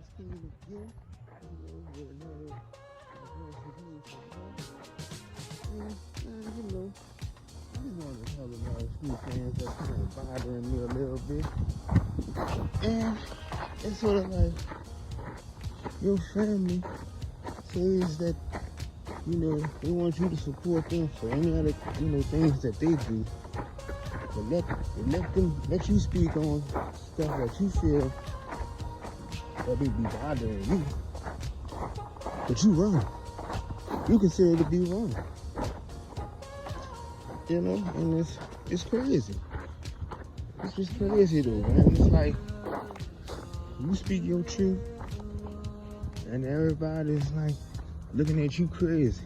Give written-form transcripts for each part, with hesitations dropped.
Bronx King again, with another advanced review and I just wanted to talk about a few things that kind of bothering me a little bit. And it's sort of like your family says that, they want you to support them for any other, things that they do. But let you speak on stuff that you feel that they be bothering you. But you wrong. You consider it to be wrong. And it's crazy. It's just crazy though, man. It's like you speak your truth and everybody's like looking at you crazy.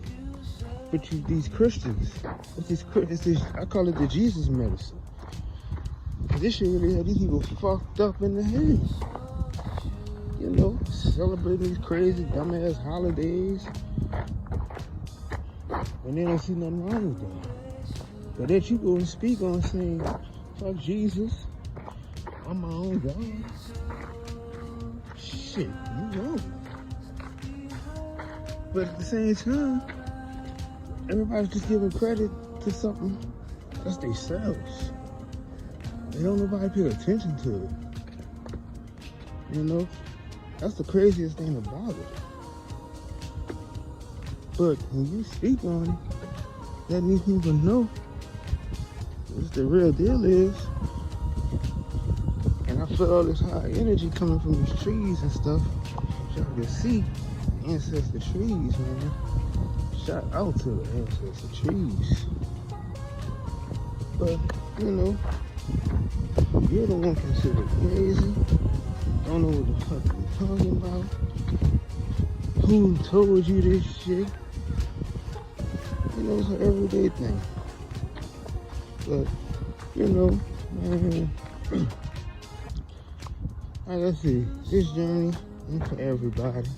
But these Christians, I call it the Jesus medicine. This shit really had these people fucked up in the head. Celebrating these crazy dumbass holidays. And they don't see nothing wrong with that. But that you go and speak on saying, fuck Jesus, I'm my own God. Shit, you wrong. But at the same time, everybody's just giving credit to something that's themselves. They don't nobody pay attention to it. That's the craziest thing about it. But when you speak on it, letting these people know what the real deal is. And I feel all this high energy coming from these trees and stuff. Y'all can see ancestor trees, man. Shout out to the ancestor trees. But, you're the one considered crazy. Don't know what the fuck you're talking about. Who told you this shit? It's an everyday thing. But, man, like I said, this journey ain't for everybody.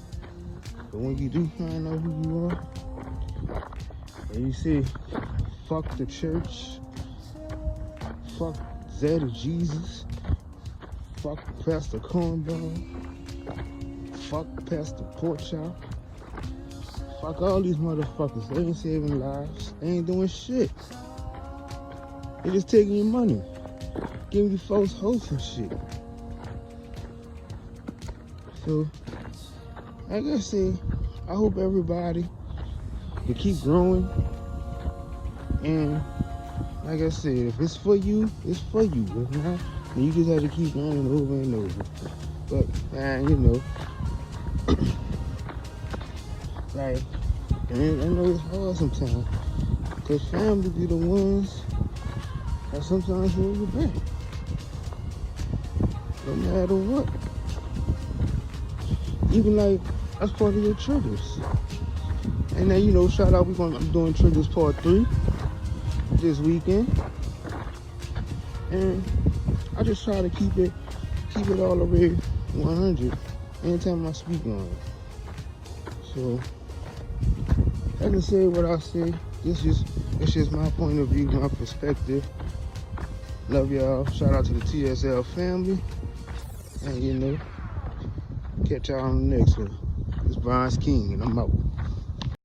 But when you do find out who you are, and you say, fuck the church, fuck Zeta Jesus, fuck Pastor Cornball, fuck Pastor Porkchop, fuck all these motherfuckers. They ain't saving lives. They ain't doing shit. They just taking your money, giving you false hopes and shit. So, like I said, I hope everybody will keep growing. And like I said, if it's for you, it's for you. If not, then you just have to keep going over and over. But, man, like, and I know it's hard sometimes. Because family be the ones that sometimes hold you back. No matter what. Even like, that's part of your triggers. And then, shout out, I'm doing Triggers Part 3 this weekend. And I just try to keep it all the way 100 anytime I speak on it. So, I can say what I say. It's just my point of view, my perspective. Love y'all. Shout out to the TSL family. And catch y'all on the next one. It's Bronx King, and I'm out.